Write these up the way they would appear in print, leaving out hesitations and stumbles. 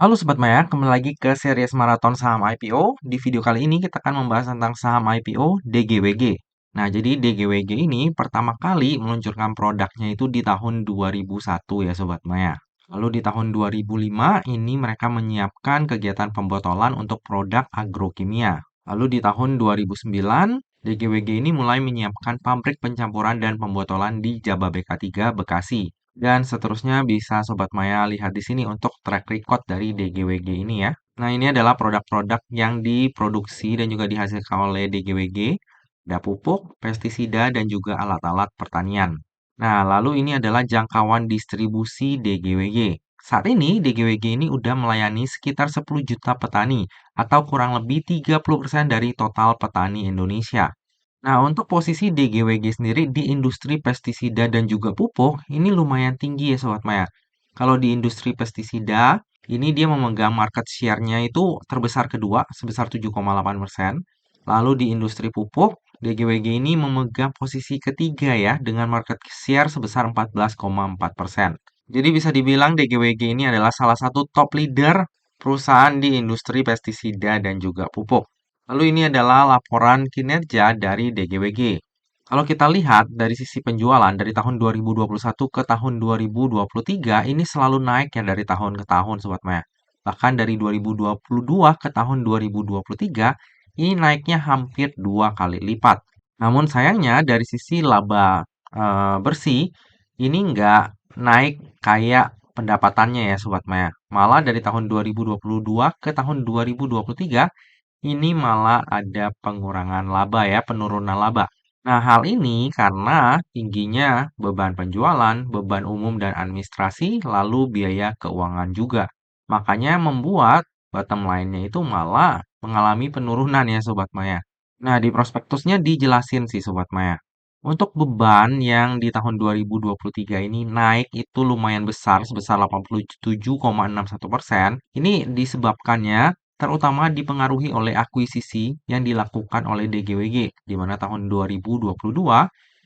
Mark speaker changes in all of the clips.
Speaker 1: Halo Sobat Maya, kembali lagi ke series Maraton Saham IPO. Di video kali ini kita akan membahas tentang saham IPO DGWG. Nah, jadi DGWG ini pertama kali meluncurkan produknya itu di tahun 2001 ya Sobat Maya. Lalu di tahun 2005 ini mereka menyiapkan kegiatan pembotolan untuk produk agrokimia. Lalu di tahun 2009, DGWG ini mulai menyiapkan pabrik pencampuran dan pembotolan di Jababeka 3 Bekasi. Dan seterusnya bisa Sobat Maya lihat di sini untuk track record dari DGWG ini ya. Nah, ini adalah produk-produk yang diproduksi dan juga dihasilkan oleh DGWG, ada pupuk, pestisida, dan juga alat-alat pertanian. Nah, lalu ini adalah jangkauan distribusi DGWG. Saat ini DGWG ini udah melayani sekitar 10 juta petani atau kurang lebih 30% dari total petani Indonesia. Nah, untuk posisi DGWG sendiri di industri pestisida dan juga pupuk, ini lumayan tinggi ya Sobat Maya. Kalau di industri pestisida, ini dia memegang market share-nya itu terbesar kedua, sebesar 7,8%. Lalu di industri pupuk, DGWG ini memegang posisi ketiga ya, dengan market share sebesar 14,4%. Jadi bisa dibilang DGWG ini adalah salah satu top leader perusahaan di industri pestisida dan juga pupuk. Lalu ini adalah laporan kinerja dari DGWG. Kalau kita lihat dari sisi penjualan dari tahun 2021 ke tahun 2023 ini selalu naik ya dari tahun ke tahun Sobat Maya. Bahkan dari 2022 ke tahun 2023 ini naiknya hampir dua kali lipat. Namun sayangnya dari sisi laba bersih ini nggak naik kayak pendapatannya ya Sobat Maya. Malah dari tahun 2022 ke tahun 2023 ini malah ada pengurangan laba ya, penurunan laba. Nah, hal ini karena tingginya beban penjualan, beban umum dan administrasi, lalu biaya keuangan juga. Makanya membuat bottom line-nya itu malah mengalami penurunan ya Sobat Maya. Nah, di prospektusnya dijelasin sih Sobat Maya. Untuk beban yang di tahun 2023 ini naik itu lumayan besar, sebesar 87,61%. Ini disebabkannya terutama dipengaruhi oleh akuisisi yang dilakukan oleh DGWG, di mana tahun 2022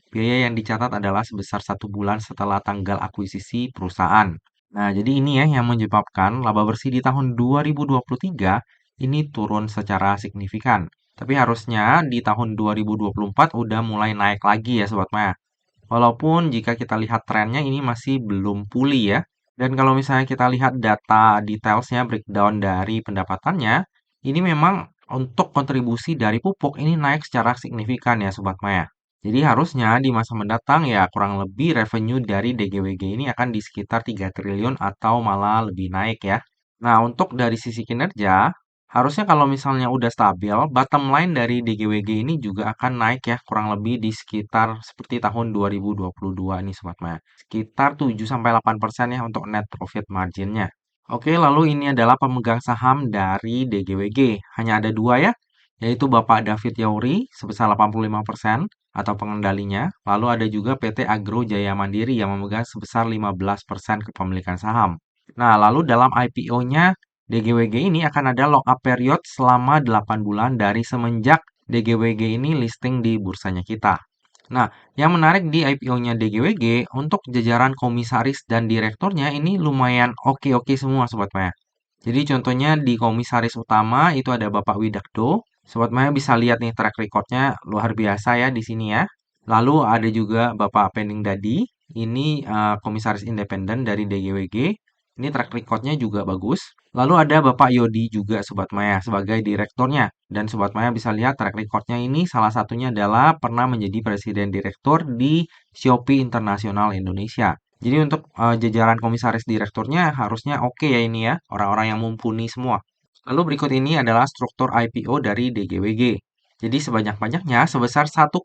Speaker 1: biaya yang dicatat adalah sebesar 1 bulan setelah tanggal akuisisi perusahaan. Nah, jadi ini ya yang menyebabkan laba bersih di tahun 2023 ini turun secara signifikan. Tapi harusnya di tahun 2024 udah mulai naik lagi ya Sobat Maya. Walaupun jika kita lihat trennya ini masih belum pulih ya. Dan kalau misalnya kita lihat data detailsnya, breakdown dari pendapatannya, ini memang untuk kontribusi dari pupuk ini naik secara signifikan ya Sobat Maya. Jadi harusnya di masa mendatang ya kurang lebih revenue dari DGWG ini akan di sekitar 3 triliun atau malah lebih naik ya. Nah, untuk dari sisi kinerja, harusnya kalau misalnya udah stabil, bottom line dari DGWG ini juga akan naik ya, kurang lebih di sekitar seperti tahun 2022 nih Sobat Maya. Sekitar 7-8% ya untuk net profit marginnya. Oke, lalu ini adalah pemegang saham dari DGWG. Hanya ada dua ya, yaitu Bapak David Yauri sebesar 85% atau pengendalinya. Lalu ada juga PT Agro Jaya Mandiri yang memegang sebesar 15% kepemilikan saham. Nah, lalu dalam IPO-nya DGWG ini akan ada lock-up period selama 8 bulan dari semenjak DGWG ini listing di bursanya kita. Nah, yang menarik di IPO-nya DGWG untuk jajaran komisaris dan direkturnya ini lumayan oke-oke semua Sobat Maya. Jadi contohnya di komisaris utama itu ada Bapak Widakdo. Sobat Maya bisa lihat nih track record-nya luar biasa ya di sini ya. Lalu ada juga Bapak Pening Dadi. Ini komisaris independen dari DGWG. Ini track record-nya juga bagus. Lalu ada Bapak Yodi juga Sobat Maya sebagai direkturnya. Dan Sobat Maya bisa lihat track record-nya ini salah satunya adalah pernah menjadi presiden direktur di Shopee Internasional Indonesia. Jadi untuk jajaran komisaris direkturnya harusnya oke ya ini ya, orang-orang yang mumpuni semua. Lalu berikut ini adalah struktur IPO dari DGWG. Jadi sebanyak-banyaknya sebesar 1,6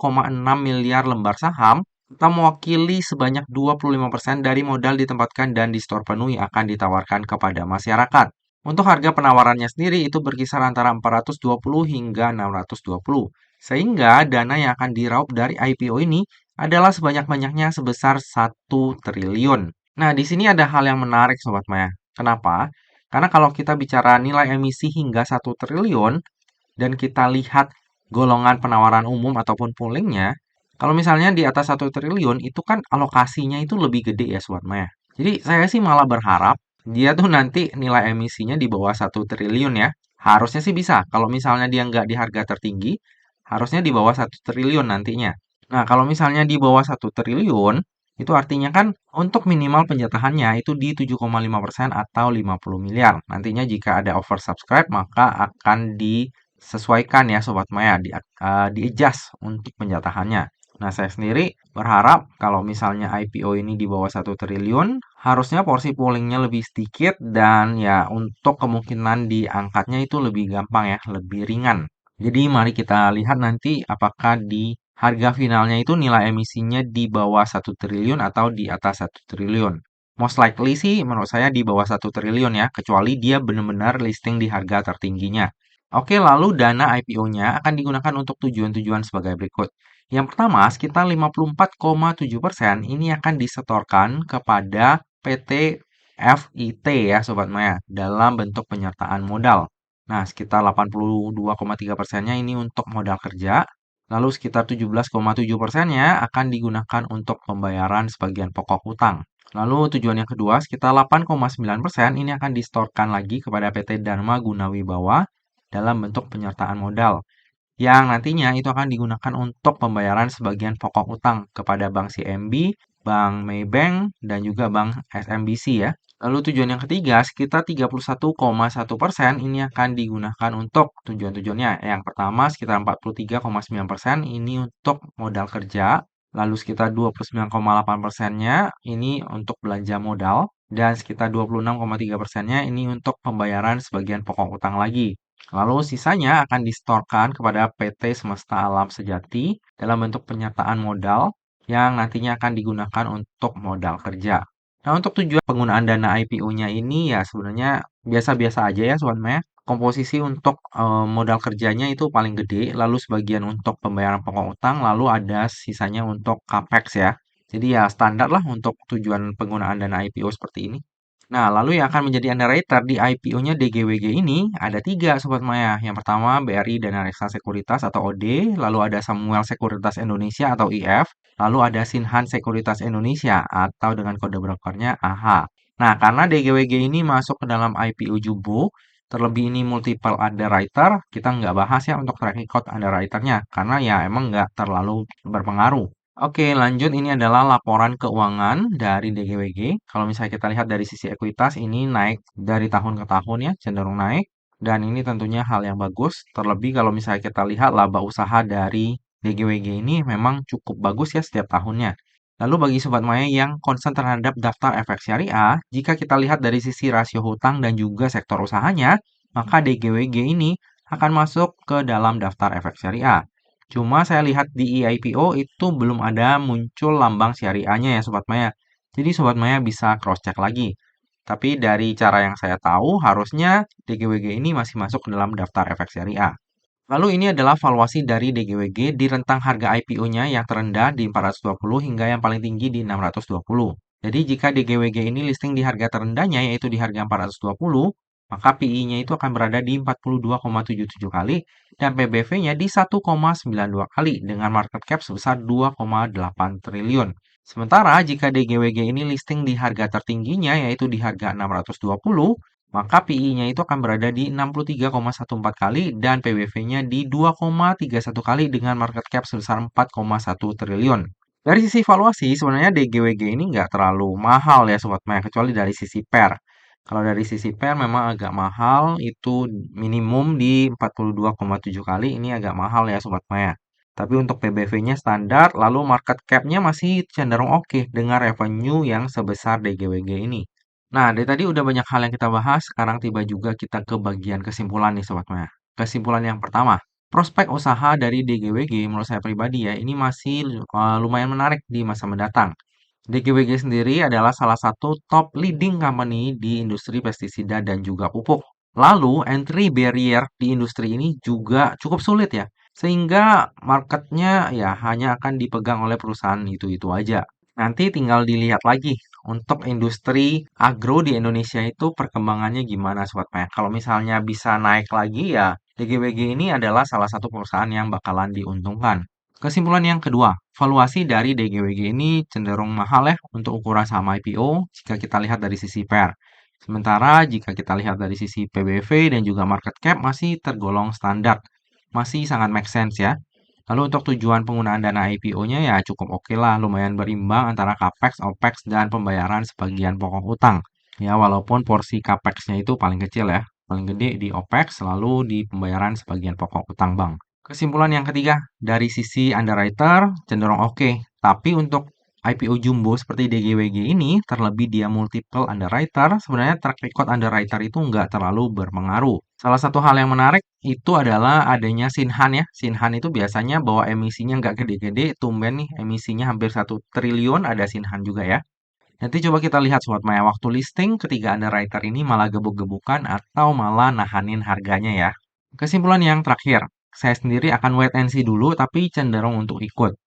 Speaker 1: miliar lembar saham kita mewakili sebanyak 25% dari modal ditempatkan dan di store penuhi akan ditawarkan kepada masyarakat. Untuk harga penawarannya sendiri itu berkisar antara 420 hingga 620. Sehingga dana yang akan diraup dari IPO ini adalah sebanyak-banyaknya sebesar 1 triliun. Nah, di sini ada hal yang menarik Sobat Maya. Kenapa? Karena kalau kita bicara nilai emisi hingga 1 triliun dan kita lihat golongan penawaran umum ataupun poolingnya, kalau misalnya di atas 1 triliun itu kan alokasinya itu lebih gede ya Sobat Maya. Jadi saya sih malah berharap dia tuh nanti nilai emisinya di bawah 1 triliun ya. Harusnya sih bisa. Kalau misalnya dia nggak di harga tertinggi, harusnya di bawah 1 triliun nantinya. Nah, kalau misalnya di bawah 1 triliun, itu artinya kan untuk minimal penjatahannya itu di 7,5% atau 50 miliar. Nantinya jika ada oversubscribe, maka akan disesuaikan ya Sobat Maya, di-adjust untuk penjatahannya. Nah, saya sendiri berharap kalau misalnya IPO ini di bawah 1 triliun, harusnya porsi poolingnya lebih sedikit dan ya untuk kemungkinan diangkatnya itu lebih gampang ya, lebih ringan. Jadi mari kita lihat nanti apakah di harga finalnya itu nilai emisinya di bawah 1 triliun atau di atas 1 triliun. Most likely sih menurut saya di bawah 1 triliun ya, kecuali dia benar-benar listing di harga tertingginya. Oke, lalu dana IPO-nya akan digunakan untuk tujuan-tujuan sebagai berikut. Yang pertama, sekitar 54,7% ini akan disetorkan kepada PT FIT ya Sobat Maya dalam bentuk penyertaan modal. Nah, sekitar 82,3%-nya ini untuk modal kerja, lalu sekitar 17,7%-nya akan digunakan untuk pembayaran sebagian pokok hutang. Lalu tujuan yang kedua, sekitar 8,9% ini akan disetorkan lagi kepada PT Dharma Gunawibawa dalam bentuk penyertaan modal yang nantinya itu akan digunakan untuk pembayaran sebagian pokok utang kepada Bank CMB, Bank Maybank, dan juga Bank SMBC ya. Lalu tujuan yang ketiga, sekitar 31,1% ini akan digunakan untuk tujuan-tujuannya. Yang pertama, sekitar 43,9% ini untuk modal kerja, lalu sekitar 29,8%-nya ini untuk belanja modal, dan sekitar 26,3%-nya ini untuk pembayaran sebagian pokok utang lagi. Lalu sisanya akan disetorkan kepada PT Semesta Alam Sejati dalam bentuk penyertaan modal yang nantinya akan digunakan untuk modal kerja. Nah, untuk tujuan penggunaan dana IPO-nya ini ya sebenarnya biasa-biasa aja ya Sobat Maya. Komposisi untuk modal kerjanya itu paling gede, lalu sebagian untuk pembayaran pokok utang, lalu ada sisanya untuk capex ya. Jadi ya standar lah untuk tujuan penggunaan dana IPO seperti ini. Nah, lalu yang akan menjadi underwriter di IPO-nya DGWG ini ada tiga Sobat Maya. Yang pertama BRI Dana Reksa Sekuritas atau OD, lalu ada Samuel Sekuritas Indonesia atau IF, lalu ada Sinhan Sekuritas Indonesia atau dengan kode brokernya AH. Nah, karena DGWG ini masuk ke dalam IPO Jumbo, terlebih ini multiple underwriter, kita nggak bahas ya untuk track record underwriternya, karena ya emang nggak terlalu berpengaruh. Oke, lanjut ini adalah laporan keuangan dari DGWG. Kalau misalnya kita lihat dari sisi ekuitas, ini naik dari tahun ke tahun ya, cenderung naik. Dan ini tentunya hal yang bagus. Terlebih kalau misalnya kita lihat laba usaha dari DGWG ini memang cukup bagus ya setiap tahunnya. Lalu bagi Sobat Maya yang concern terhadap daftar efek syariah, jika kita lihat dari sisi rasio hutang dan juga sektor usahanya, maka DGWG ini akan masuk ke dalam daftar efek syariah. Cuma saya lihat di IPO itu belum ada muncul lambang syariahnya ya Sobat Maya. Jadi Sobat Maya bisa cross-check lagi. Tapi dari cara yang saya tahu, harusnya DGWG ini masih masuk ke dalam daftar efek syariah. Lalu ini adalah valuasi dari DGWG di rentang harga IPO-nya yang terendah di 420 hingga yang paling tinggi di 620. Jadi jika DGWG ini listing di harga terendahnya yaitu di harga 420, maka PI-nya itu akan berada di 42,77 kali dan PBV-nya di 1,92 kali dengan market cap sebesar 2,8 triliun. Sementara jika DGWG ini listing di harga tertingginya yaitu di harga 620, maka PI-nya itu akan berada di 63,14 kali dan PBV-nya di 2,31 kali dengan market cap sebesar 4,1 triliun. Dari sisi valuasi, sebenarnya DGWG ini nggak terlalu mahal ya Sobat Maya, kecuali dari sisi PER. Kalau dari sisi PER memang agak mahal, itu minimum di 42,7 kali, ini agak mahal ya Sobat Maya. Tapi untuk PBV-nya standar, lalu market cap-nya masih cenderung oke dengan revenue yang sebesar DGWG ini. Nah, dari tadi udah banyak hal yang kita bahas, sekarang tiba juga kita ke bagian kesimpulan nih Sobat Maya. Kesimpulan yang pertama, prospek usaha dari DGWG menurut saya pribadi ya, ini masih lumayan menarik di masa mendatang. DGWG sendiri adalah salah satu top leading company di industri pestisida dan juga pupuk. Lalu, entry barrier di industri ini juga cukup sulit ya, sehingga marketnya ya hanya akan dipegang oleh perusahaan itu-itu aja. Nanti tinggal dilihat lagi untuk industri agro di Indonesia itu perkembangannya gimana Sobat Maya. Kalau misalnya bisa naik lagi ya DGWG ini adalah salah satu perusahaan yang bakalan diuntungkan. Kesimpulan yang kedua, valuasi dari DGWG ini cenderung mahal ya untuk ukuran saham IPO jika kita lihat dari sisi PER. Sementara jika kita lihat dari sisi PBV dan juga market cap masih tergolong standar. Masih sangat make sense ya. Lalu untuk tujuan penggunaan dana IPO-nya ya cukup oke lah, lumayan berimbang antara CAPEX, OPEX, dan pembayaran sebagian pokok utang. Ya, walaupun porsi CAPEX-nya itu paling kecil ya, paling gede di OPEX, lalu di pembayaran sebagian pokok utang bank. Kesimpulan yang ketiga, dari sisi underwriter cenderung oke, tapi untuk IPO jumbo seperti DGWG ini, terlebih dia multiple underwriter, sebenarnya track record underwriter itu nggak terlalu berpengaruh. Salah satu hal yang menarik itu adalah adanya Sinhan ya. Sinhan itu biasanya bawa emisinya nggak gede-gede, tumben nih emisinya hampir 1 triliun, ada Sinhan juga ya. Nanti coba kita lihat Sobat Maya waktu listing ketiga underwriter ini malah gebuk-gebukan atau malah nahanin harganya ya. Kesimpulan yang terakhir, saya sendiri akan wait and see dulu tapi cenderung untuk ikut.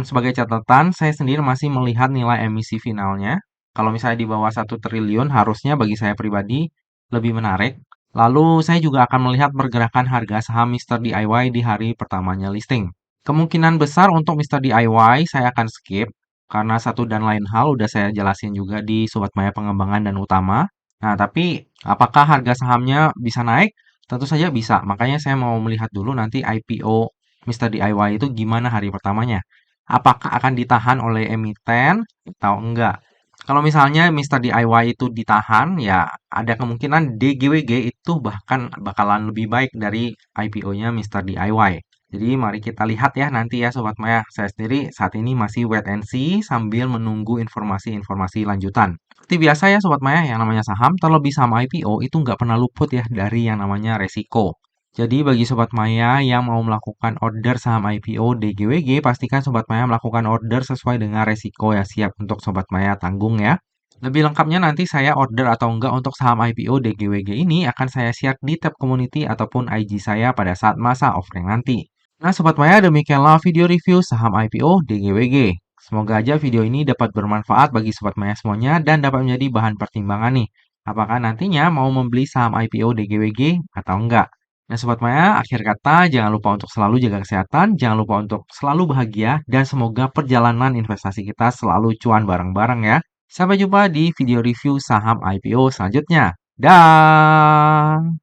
Speaker 1: Sebagai catatan, saya sendiri masih melihat nilai emisi finalnya. Kalau misalnya di bawah 1 triliun, harusnya bagi saya pribadi lebih menarik. Lalu saya juga akan melihat pergerakan harga saham Mister DIY di hari pertamanya listing. Kemungkinan besar untuk Mister DIY saya akan skip karena satu dan lain hal udah saya jelasin juga di Sobat Maya Pengembangan dan Utama. Nah, tapi apakah harga sahamnya bisa naik? Tentu saja bisa. Makanya saya mau melihat dulu nanti IPO Mister DIY itu gimana hari pertamanya. Apakah akan ditahan oleh emiten atau enggak? Kalau misalnya Mister DIY itu ditahan, ya ada kemungkinan DGWG itu bahkan bakalan lebih baik dari IPO-nya Mister DIY. Jadi mari kita lihat ya nanti ya Sobat Maya. Saya sendiri saat ini masih wait and see sambil menunggu informasi-informasi lanjutan. Seperti biasa ya Sobat Maya, yang namanya saham, terlebih saham IPO itu nggak pernah luput ya dari yang namanya resiko. Jadi bagi Sobat Maya yang mau melakukan order saham IPO DGWG, pastikan Sobat Maya melakukan order sesuai dengan resiko yang siap untuk Sobat Maya tanggung ya. Lebih lengkapnya nanti saya order atau enggak untuk saham IPO DGWG ini akan saya share di tab community ataupun IG saya pada saat masa offering nanti. Nah Sobat Maya, demikianlah video review saham IPO DGWG. Semoga aja video ini dapat bermanfaat bagi Sobat Maya semuanya dan dapat menjadi bahan pertimbangan nih. Apakah nantinya mau membeli saham IPO DGWG atau enggak? Nah Sobat Maya, akhir kata jangan lupa untuk selalu jaga kesehatan, jangan lupa untuk selalu bahagia, dan semoga perjalanan investasi kita selalu cuan bareng-bareng ya. Sampai jumpa di video review saham IPO selanjutnya. Dah.